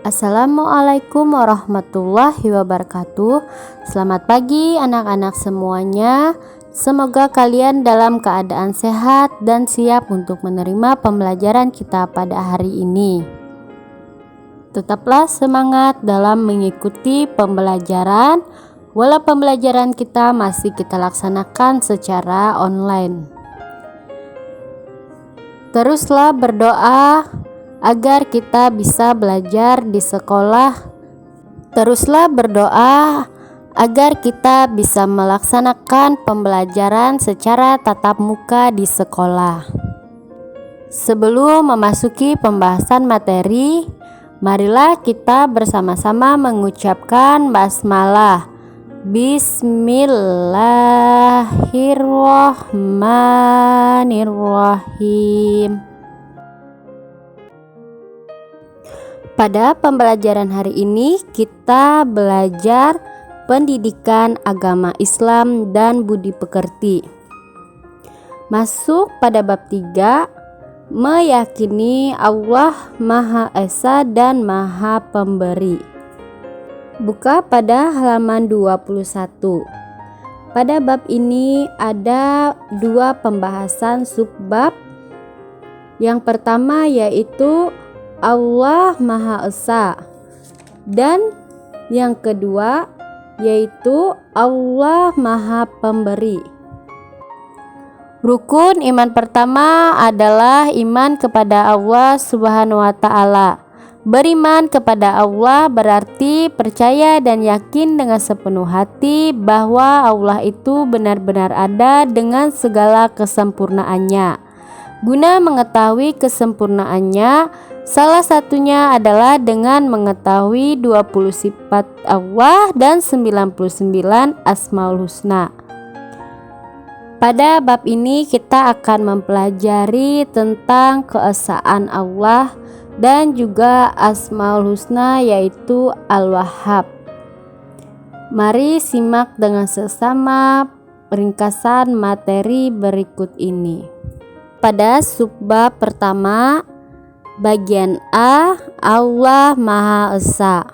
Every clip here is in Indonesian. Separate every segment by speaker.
Speaker 1: Assalamualaikum warahmatullahi wabarakatuh. Selamat pagi anak-anak semuanya. Semoga kalian dalam keadaan sehat dan siap untuk menerima pembelajaran kita pada hari ini. Tetaplah semangat dalam mengikuti pembelajaran, walau pembelajaran kita masih kita laksanakan secara online. Teruslah berdoa agar kita bisa belajar di sekolah. Teruslah berdoa agar kita bisa melaksanakan pembelajaran secara tatap muka di sekolah. Sebelum memasuki pembahasan materi, marilah kita bersama-sama mengucapkan basmalah. Bismillahirrahmanirrahim. Pada pembelajaran hari ini kita belajar pendidikan agama Islam dan budi pekerti. Masuk pada bab 3, meyakini Allah Maha Esa dan Maha Pemberi. Buka pada halaman 21. Pada bab ini ada 2 pembahasan subbab. Yang pertama yaitu Allah Maha Esa, dan yang kedua yaitu Allah Maha Pemberi. Rukun iman pertama adalah iman kepada Allah Subhanahu wa Ta'ala. Beriman kepada Allah berarti percaya dan yakin dengan sepenuh hati bahwa Allah itu benar-benar ada dengan segala kesempurnaannya. Guna mengetahui kesempurnaannya, salah satunya adalah dengan mengetahui 20 sifat Allah dan 99 Asmaul Husna. Pada bab ini kita akan mempelajari tentang keesaan Allah dan juga Asmaul Husna yaitu Al-Wahhab. Mari simak dengan seksama ringkasan materi berikut ini. Pada subbab pertama, bagian A, Allah Maha Esa.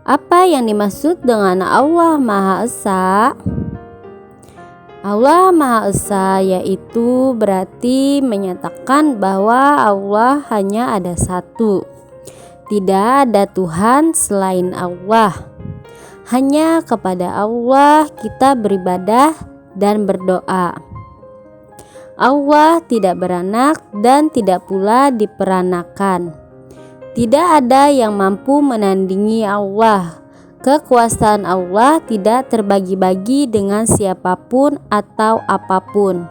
Speaker 1: Apa yang dimaksud dengan Allah Maha Esa? Allah Maha Esa yaitu berarti menyatakan bahwa Allah hanya ada satu. Tidak ada Tuhan selain Allah. Hanya kepada Allah kita beribadah dan berdoa. Allah tidak beranak dan tidak pula diperanakan. Tidak ada yang mampu menandingi Allah. Kekuasaan Allah tidak terbagi-bagi dengan siapapun atau apapun.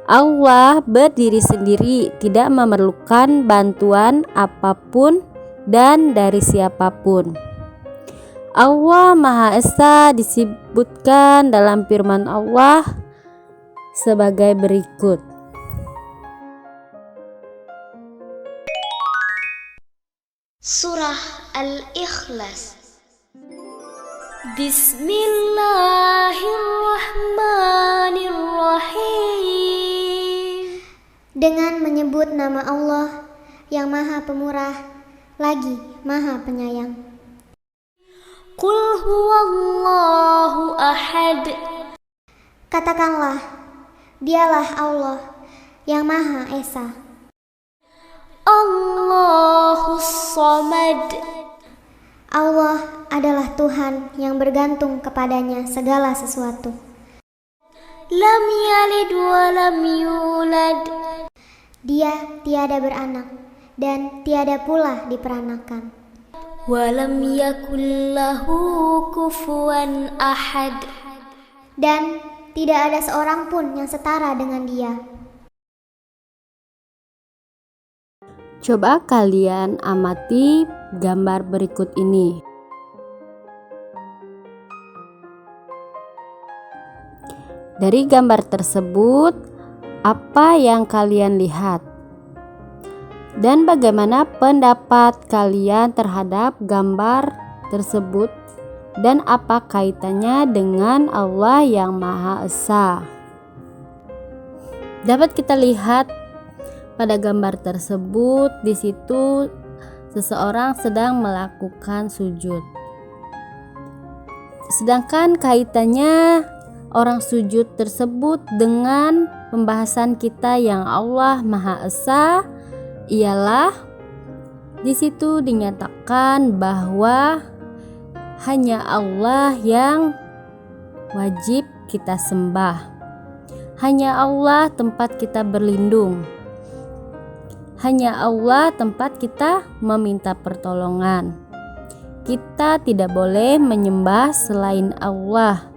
Speaker 1: Allah berdiri sendiri, tidak memerlukan bantuan apapun dan dari siapapun. Allah Maha Esa disebutkan dalam firman Allah sebagai berikut.
Speaker 2: Surah Al-Ikhlas. Bismillahirrahmanirrahim.
Speaker 3: Dengan menyebut nama Allah yang Maha Pemurah lagi Maha Penyayang.
Speaker 2: Qul huwallahu ahad.
Speaker 3: Katakanlah, dialah Allah yang Maha Esa.
Speaker 2: Allahus Samad.
Speaker 3: Allah adalah Tuhan yang bergantung kepadanya segala sesuatu.
Speaker 2: Lam yalid wa lam yulad.
Speaker 3: Dia tiada beranak dan tiada pula diperanakan.
Speaker 2: Wa lam yakul lahu kufuwan ahad.
Speaker 3: Dan tidak ada seorang pun yang setara dengan Dia.
Speaker 1: Coba kalian amati gambar berikut ini. Dari gambar tersebut, apa yang kalian lihat? Dan bagaimana pendapat kalian terhadap gambar tersebut? Dan apa kaitannya dengan Allah yang Maha Esa? Dapat kita lihat pada gambar tersebut, di situ seseorang sedang melakukan sujud. Sedangkan kaitannya orang sujud tersebut dengan pembahasan kita yang Allah Maha Esa ialah di situ dinyatakan bahwa hanya Allah yang wajib kita sembah. Hanya Allah tempat kita berlindung. Hanya Allah tempat kita meminta pertolongan. Kita tidak boleh menyembah selain Allah.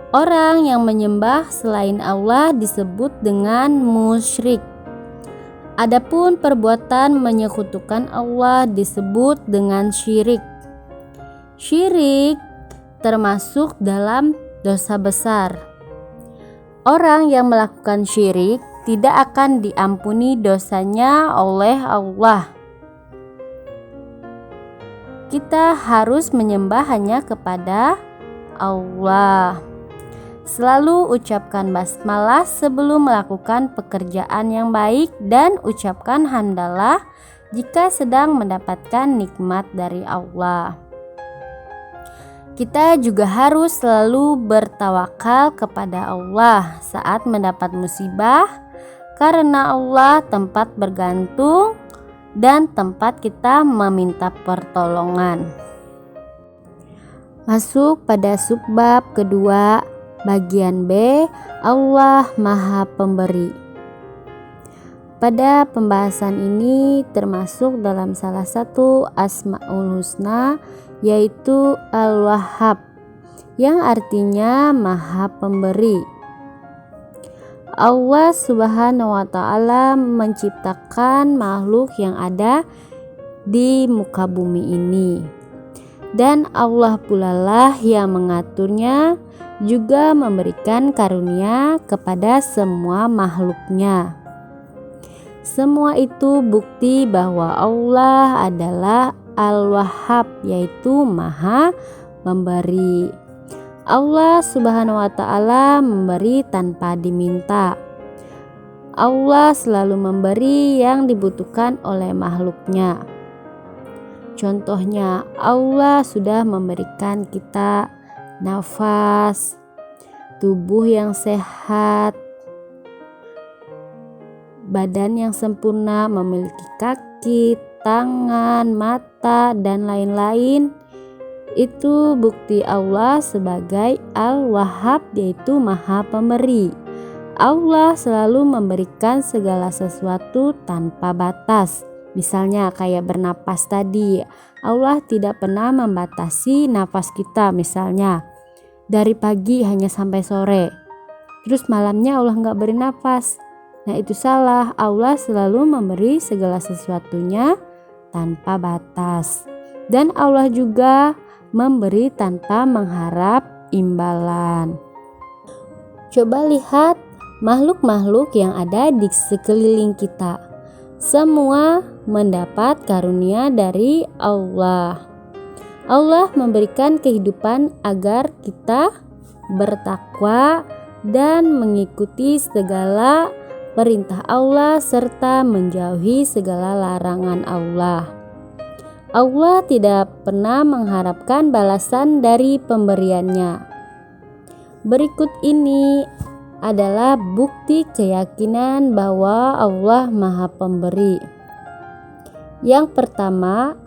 Speaker 1: Orang yang menyembah selain Allah disebut dengan musyrik. Adapun perbuatan menyekutukan Allah disebut dengan syirik. Syirik termasuk dalam dosa besar. Orang yang melakukan syirik tidak akan diampuni dosanya oleh Allah. Kita harus menyembah hanya kepada Allah. Selalu ucapkan basmalah sebelum melakukan pekerjaan yang baik dan ucapkan hamdalah jika sedang mendapatkan nikmat dari Allah. Kita juga harus selalu bertawakal kepada Allah saat mendapat musibah, karena Allah tempat bergantung dan tempat kita meminta pertolongan. Masuk pada subbab kedua, bagian B, Allah Maha Pemberi. Pada pembahasan ini termasuk dalam salah satu Asmaul Husna, yaitu Al-Wahhab, yang artinya Maha Pemberi. Allah Subhanahu wa Ta'ala menciptakan makhluk yang ada di muka bumi ini, dan Allah pula lah yang mengaturnya, juga memberikan karunia kepada semua makhluknya. Semua itu bukti bahwa Allah adalah Al-Wahhab, yaitu Maha Memberi. Allah Subhanahu wa Ta'ala memberi tanpa diminta. Allah selalu memberi yang dibutuhkan oleh makhluknya. Contohnya, Allah sudah memberikan kita nafas, tubuh yang sehat, badan yang sempurna, memiliki kaki, tangan, mata, dan lain-lain. Itu bukti Allah sebagai Al-Wahhab, yaitu Maha Pemberi. Allah selalu memberikan segala sesuatu tanpa batas. Misalnya kayak bernapas tadi, Allah tidak pernah membatasi nafas kita. Misalnya dari pagi hanya sampai sore, terus malamnya Allah nggak beri nafas. Nah, itu salah. Allah selalu memberi segala sesuatunya tanpa batas. Dan Allah juga memberi tanpa mengharap imbalan. Coba lihat makhluk-makhluk yang ada di sekeliling kita. Semua mendapat karunia dari Allah. Allah memberikan kehidupan agar kita bertakwa dan mengikuti segala perintah Allah serta menjauhi segala larangan Allah. Allah tidak pernah mengharapkan balasan dari pemberiannya. Berikut ini adalah bukti keyakinan bahwa Allah Maha Pemberi. Yang pertama,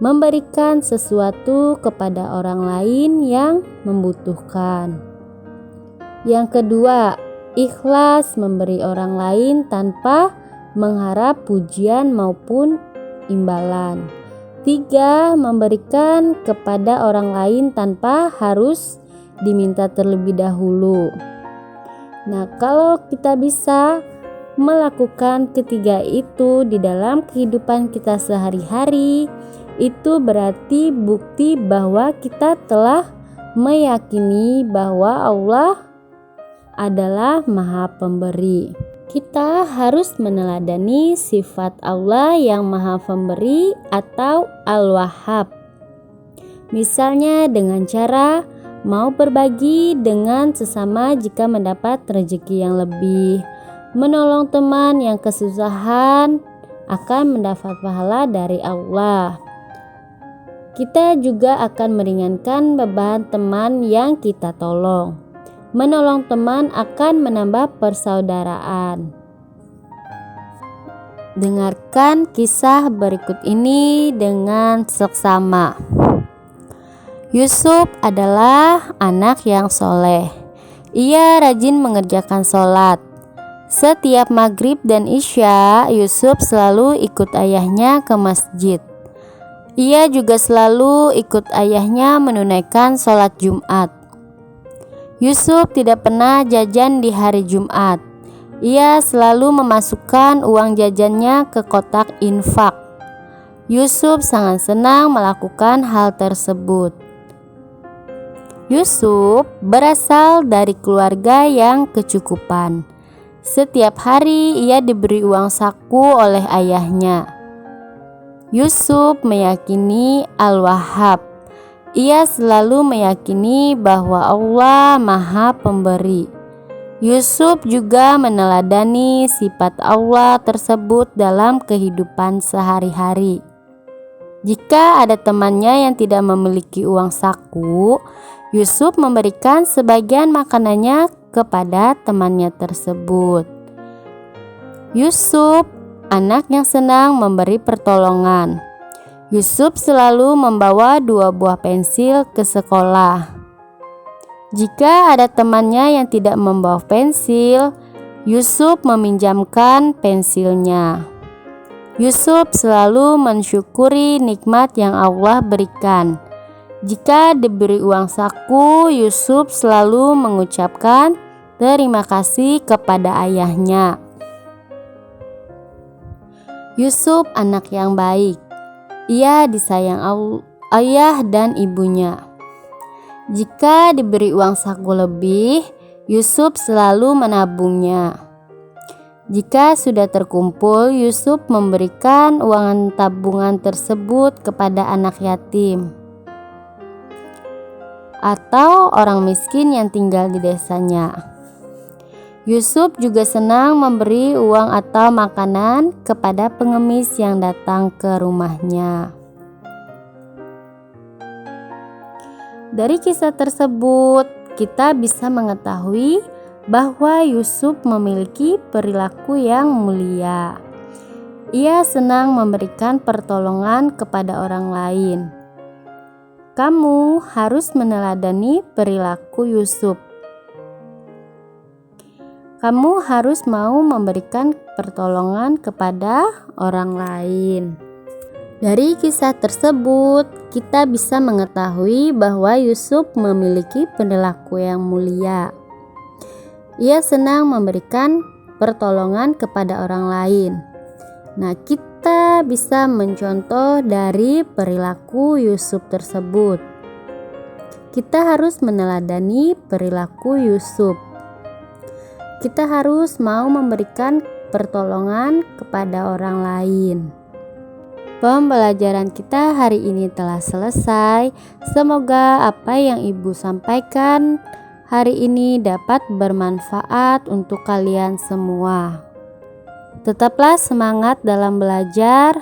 Speaker 1: memberikan sesuatu kepada orang lain yang membutuhkan. Yang kedua, ikhlas memberi orang lain tanpa mengharap pujian maupun imbalan. 3. Memberikan kepada orang lain tanpa harus diminta terlebih dahulu. Nah, kalau kita bisa melakukan ketiga itu di dalam kehidupan kita sehari-hari, itu berarti bukti bahwa kita telah meyakini bahwa Allah adalah Maha Pemberi. Kita harus meneladani sifat Allah yang Maha Pemberi atau Al-Wahhab. Misalnya dengan cara mau berbagi dengan sesama jika mendapat rezeki yang lebih, menolong teman yang kesusahan akan mendapat pahala dari Allah. Kita juga akan meringankan beban teman yang kita tolong. Menolong teman akan menambah persaudaraan. Dengarkan kisah berikut ini dengan seksama. Yusuf adalah anak yang soleh. Ia rajin mengerjakan sholat. Setiap maghrib dan isya, Yusuf selalu ikut ayahnya ke masjid. Ia juga selalu ikut ayahnya menunaikan sholat Jumat. Yusuf tidak pernah jajan di hari Jumat. Ia selalu memasukkan uang jajannya ke kotak infak. Yusuf sangat senang melakukan hal tersebut. Yusuf berasal dari keluarga yang kecukupan. Setiap hari ia diberi uang saku oleh ayahnya. Yusuf meyakini Al-Wahhab. Ia selalu meyakini bahwa Allah Maha Pemberi. Yusuf juga meneladani sifat Allah tersebut dalam kehidupan sehari-hari. Jika ada temannya yang tidak memiliki uang saku, Yusuf memberikan sebagian makanannya kepada temannya tersebut. Yusuf anak yang senang memberi pertolongan. Yusuf selalu membawa 2 buah pensil ke sekolah. Jika ada temannya yang tidak membawa pensil, Yusuf meminjamkan pensilnya. Yusuf selalu mensyukuri nikmat yang Allah berikan. Jika diberi uang saku, Yusuf selalu mengucapkan terima kasih kepada ayahnya. Yusuf anak yang baik. Ia disayang ayah dan ibunya. Jika diberi uang saku lebih, Yusuf selalu menabungnya. Jika sudah terkumpul, Yusuf memberikan uang tabungan tersebut kepada anak yatim atau orang miskin yang tinggal di desanya. Yusuf juga senang memberi uang atau makanan kepada pengemis yang datang ke rumahnya. Dari kisah tersebut, kita bisa mengetahui bahwa Yusuf memiliki perilaku yang mulia. Ia senang memberikan pertolongan kepada orang lain. Kamu harus meneladani perilaku Yusuf. Kamu harus mau memberikan pertolongan kepada orang lain. Dari kisah tersebut, kita bisa mengetahui bahwa Yusuf memiliki perilaku yang mulia. Ia senang memberikan pertolongan kepada orang lain. Nah, kita bisa mencontoh dari perilaku Yusuf tersebut. Kita harus meneladani perilaku Yusuf. Kita harus mau memberikan pertolongan kepada orang lain. Pembelajaran kita hari ini telah selesai. Semoga apa yang Ibu sampaikan hari ini dapat bermanfaat untuk kalian semua. Tetaplah semangat dalam belajar.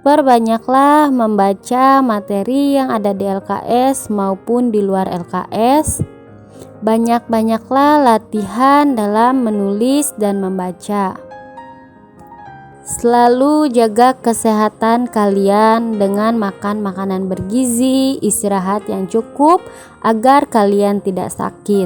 Speaker 1: Perbanyaklah membaca materi yang ada di LKS maupun di luar LKS. Banyak-banyaklah latihan dalam menulis dan membaca. Selalu jaga kesehatan kalian dengan makan makanan bergizi, istirahat yang cukup agar kalian tidak sakit.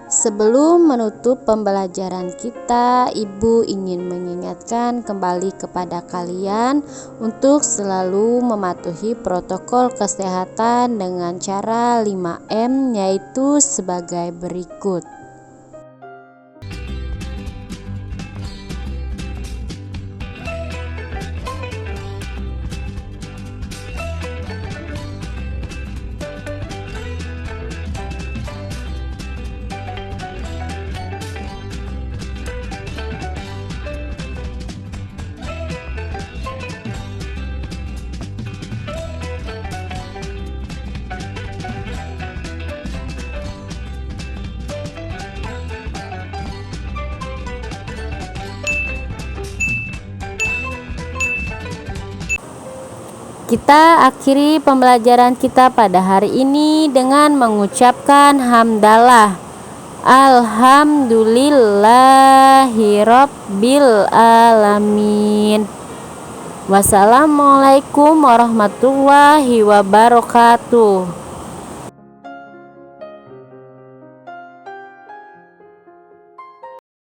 Speaker 1: Sebelum menutup pembelajaran kita, Ibu ingin mengingatkan kembali kepada kalian untuk selalu mematuhi protokol kesehatan dengan cara 5M, yaitu sebagai berikut. Kita akhiri pembelajaran kita pada hari ini dengan mengucapkan hamdalah. Alhamdulillahirabbil alamin. Wassalamualaikum warahmatullahi wabarakatuh.